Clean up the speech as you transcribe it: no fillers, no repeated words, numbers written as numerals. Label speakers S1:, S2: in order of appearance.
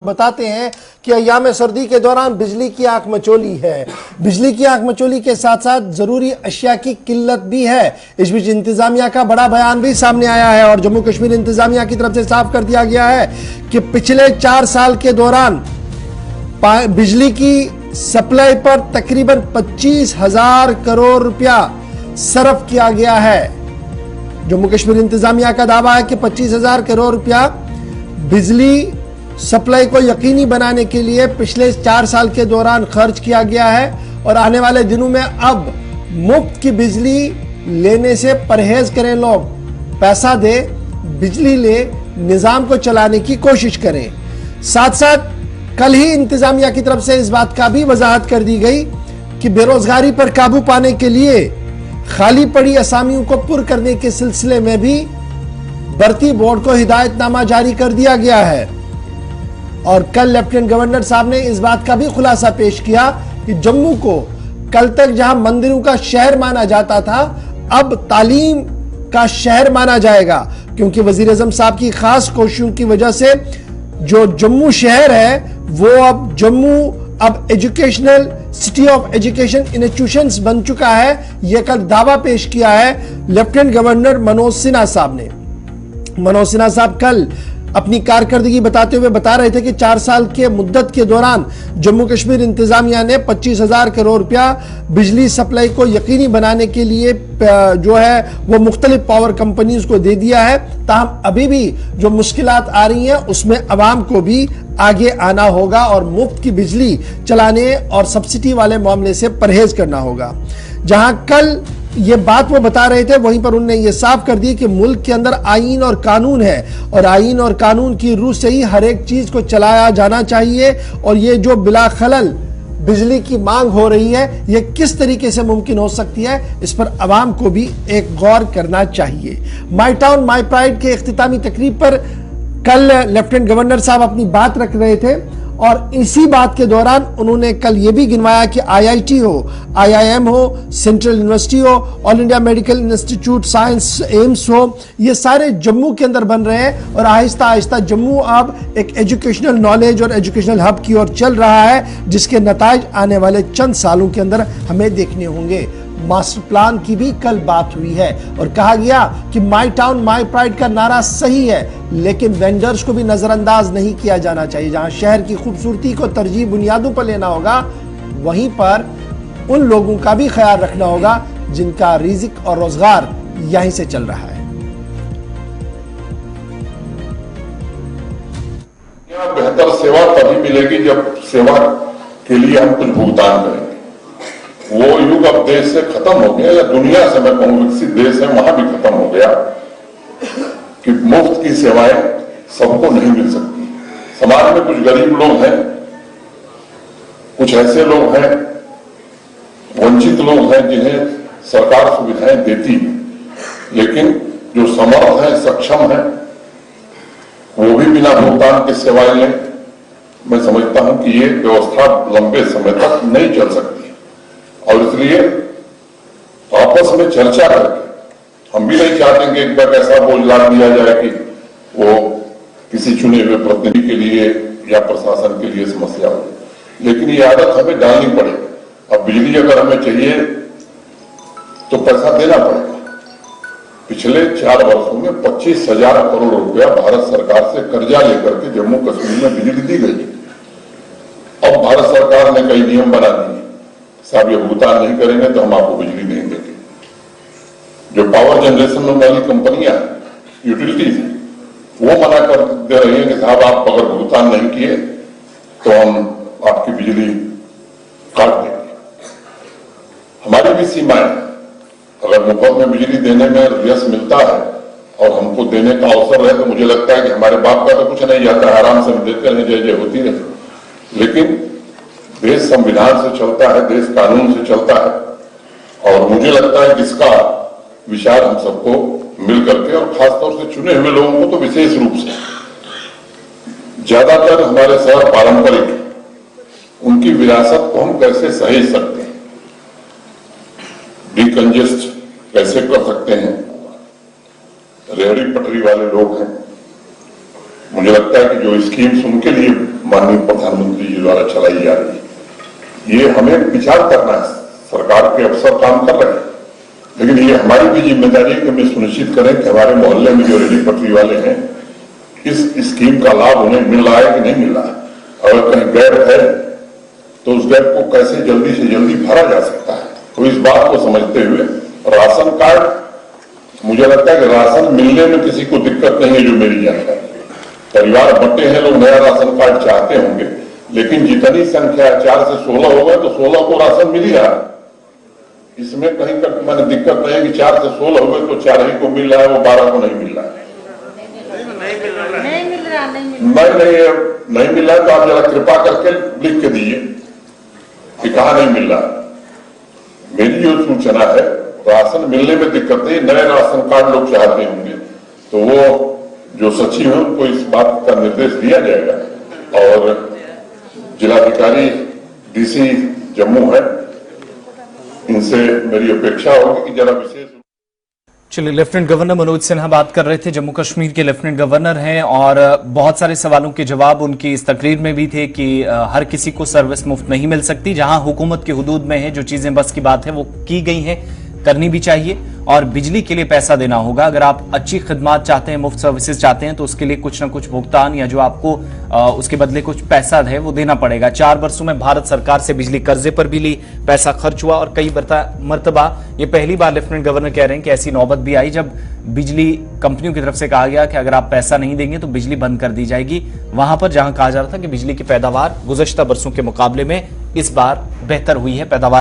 S1: बताते हैं कि अय्याम सर्दी के दौरान बिजली की आंख मचोली है। बिजली की आंख मचोली के साथ साथ जरूरी अशिया की किल्लत भी है। इस बीच इंतजामिया का बड़ा बयान भी सामने आया है और जम्मू कश्मीर इंतजामिया की तरफ से साफ कर दिया गया है कि पिछले 4 साल के दौरान बिजली की सप्लाई पर तकरीबन 25,000 करोड़ रुपया सर्फ किया गया है। जम्मू कश्मीर इंतजामिया का दावा है कि 25,000 करोड़ रुपया बिजली सप्लाई को यकीनी बनाने के लिए पिछले 4 साल के दौरान खर्च किया गया है और आने वाले दिनों में अब मुफ्त की बिजली लेने से परहेज करें। लोग पैसा दे, बिजली ले, निजाम को चलाने की कोशिश करें। साथ साथ कल ही इंतजामिया की तरफ से इस बात का भी वजाहत कर दी गई कि बेरोजगारी पर काबू पाने के लिए खाली पड़ी असामियों को पुर करने के सिलसिले में भी भर्ती बोर्ड को हिदायतनामा जारी कर दिया गया है। और कल लेफ्टिनेंट गवर्नर साहब ने इस बात का भी खुलासा पेश किया कि जम्मू को कल तक जहां मंदिरों का शहर माना जाता था, अब तालीम का शहर माना जाएगा, क्योंकि वजीर आजम साहब की खास कोशिशों की वजह से जो जम्मू शहर है वो अब educational city of education institutions बन चुका है। यह कल दावा पेश किया है लेफ्टिनेंट गवर्नर मनोज सिन्हा साहब ने। मनोज सिन्हा साहब कल अपनी कारकर्दगी बताते हुए बता रहे थे कि 4 साल के मुद्दत के दौरान जम्मू कश्मीर इंतजामिया ने 25,000 करोड़ रुपया बिजली सप्लाई को यकीनी बनाने के लिए जो है वो मुख्तलिफ पावर कंपनीज को दे दिया है। ताहम अभी भी जो मुश्किलात आ रही हैं उसमें अवाम को भी आगे आना होगा और मुफ्त की बिजली चलाने और सब्सिडी वाले मामले से परहेज करना होगा। जहां कल ये बात वो बता रहे थे, वहीं पर उन्होंने ये साफ कर दी कि मुल्क के अंदर आईन और कानून है और आईन और कानून की रूह से ही हर एक चीज को चलाया जाना चाहिए। और ये जो बिला खलल बिजली की मांग हो रही है, ये किस तरीके से मुमकिन हो सकती है, इस पर अवाम को भी एक गौर करना चाहिए। माई टाउन माई प्राइड के इख्तितामी तकरीब पर कल लेफ्टिनेंट गवर्नर साहब अपनी बात रख रहे थे और इसी बात के दौरान उन्होंने कल यह भी गिनवाया कि आईआईटी हो, आईआईएम हो, सेंट्रल यूनिवर्सिटी हो, all India medical institute science, AIIMS हो, ये सारे जम्मू के अंदर बन रहे हैं और आहिस्ता आहिस्ता जम्मू अब एक एजुकेशनल नॉलेज और एजुकेशनल हब की ओर चल रहा है, जिसके नताइज आने वाले चंद सालों के अंदर हमें देखने होंगे। मास्टर प्लान की भी कल बात हुई है और कहा गया कि माई टाउन माई प्राइड का नारा सही है, लेकिन वेंडर्स को भी नजरअंदाज नहीं किया जाना चाहिए। जहां शहर की खूबसूरती को तरजीह बुनियादों पर लेना होगा, वहीं पर उन लोगों का भी ख्याल रखना होगा जिनका रिज़्क और रोजगार यहीं से चल रहा है।
S2: बेहतर सेवा तभी मिलेगी जब सेवा के लिए हम कुछ भुगतान करेंगे। वो युग अब देश से खत्म हो गया, या दुनिया से मैं कहूं विकसित देश है वहां भी खत्म हो गया कि मुफ्त की सेवाएं सबको नहीं मिल सकती। समाज में कुछ गरीब लोग हैं, कुछ ऐसे लोग हैं, वंचित लोग हैं जिन्हें सरकार सुविधाएं देती है, लेकिन जो समर्थ है, सक्षम है, वो भी बिना भुगतान के सेवाएं लें। मैं समझता हूं कि ये व्यवस्था लंबे समय तक नहीं चल सकती और इसलिए आपस में चर्चा करके, हम भी नहीं चाहते कि एक बार ऐसा बोझ लाद दिया जाए कि वो किसी चुने हुए प्रतिनिधि के लिए या प्रशासन के लिए समस्या हो, लेकिन ये आदत हमें डालनी पड़ेगी। अब बिजली अगर हमें चाहिए तो पैसा देना पड़ेगा। पिछले 4 वर्षों में 25,000 करोड़ रुपया भारत सरकार से कर्जा लेकर के जम्मू कश्मीर में बिजली दी गई। अब भारत सरकार ने कई नियम बना दिए, साहब ये भुगतान नहीं करेंगे तो हम आपको बिजली नहीं देंगे। जो पावर जनरेशन वाली कंपनियां यूटिलिटीज हैं, वो मना कर दे रही है कि साहब आप अगर भुगतान नहीं किए तो हम आपकी बिजली काट देंगे। हमारी भी सीमाएं, अगर मुफ्त में बिजली देने में यश मिलता है और हमको देने का अवसर है तो मुझे लगता है कि हमारे बाप का तो कुछ नहीं जाता, आराम से हम देते रहे, जय जय होती रहे। लेकिन देश संविधान से चलता है, देश कानून से चलता है और मुझे लगता है कि इसका विचार हम सबको मिलकर के और खासतौर से चुने हुए लोगों को तो विशेष रूप से, ज्यादातर हमारे शहर पारंपरिक, उनकी विरासत को हम कैसे सहेज सकते हैं, डिकंजेस्ट कैसे कर सकते हैं। रेहड़ी पटरी वाले लोग हैं, मुझे लगता है कि जो स्कीम्स उनके लिए माननीय प्रधानमंत्री जी द्वारा चलाई जा रही है। ये हमें विचार करना है, सरकार के अफसर काम कर रहे हैं, लेकिन ये हमारी भी जिम्मेदारी है कि हम सुनिश्चित करें कि हमारे मोहल्ले में जो रेहड़ी पटरी वाले हैं इस स्कीम का लाभ उन्हें मिल रहा है कि नहीं मिल रहा है। अगर कहीं गैप है तो उस गैप को कैसे जल्दी से जल्दी भरा जा सकता है। तो इस बात को समझते हुए राशन कार्ड, मुझे लगता है कि राशन मिलने में किसी को दिक्कत नहीं है। जो मेरी जानकारी है, परिवार बंटे हैं, लोग नया राशन कार्ड चाहते होंगे, लेकिन जितनी संख्या 4 से 16 हो गए तो 16 को राशन मिल ही रहा है। इसमें कहीं तक मैंने दिक्कत नहीं है कि 4 से 16 हो गए तो 4 ही को मिल रहा है, वो 12 को नहीं मिल रहा है। नहीं मिल रहा है तो आप जरा कृपा करके लिख के दीजिए कि कहा नहीं मिल रहा। मेरी जो सूचना है, राशन मिलने में दिक्कत नहीं, नए राशन कार्ड लोग चाहते होंगे तो वो जो सचिव है उनको इस बात का निर्देश दिया जाएगा और जिलाधिकारी डीसी जम्मू है, इनसे मेरी अपेक्षा होगी कि जरा विशेष।
S3: चलिए, लेफ्टिनेंट गवर्नर मनोज सिन्हा बात कर रहे थे, जम्मू कश्मीर के लेफ्टिनेंट गवर्नर हैं और बहुत सारे सवालों के जवाब उनकी इस तकरीर में भी थे कि हर किसी को सर्विस मुफ्त नहीं मिल सकती। जहां हुकूमत की हुदूद में है, जो चीजें बस की बात है वो की गई हैं, करनी भी चाहिए और बिजली के लिए पैसा देना होगा। अगर आप अच्छी खिदमत चाहते हैं, मुफ्त सर्विसेज चाहते हैं तो उसके लिए कुछ ना कुछ भुगतान या जो आपको उसके बदले कुछ पैसा है वो देना पड़ेगा। 4 वर्षों में भारत सरकार से बिजली कर्जे पर भी ली, पैसा खर्च हुआ और कई मरतबा ये पहली बार लेफ्टिनेंट गवर्नर कह रहे हैं कि ऐसी नौबत भी आई जब बिजली कंपनियों की तरफ से कहा गया कि अगर आप पैसा नहीं देंगे तो बिजली बंद कर दी जाएगी। वहां पर जहां कहा जा रहा था कि बिजली की पैदावार गुज़श्ता बरसों के मुकाबले में इस बार बेहतर हुई है, पैदावार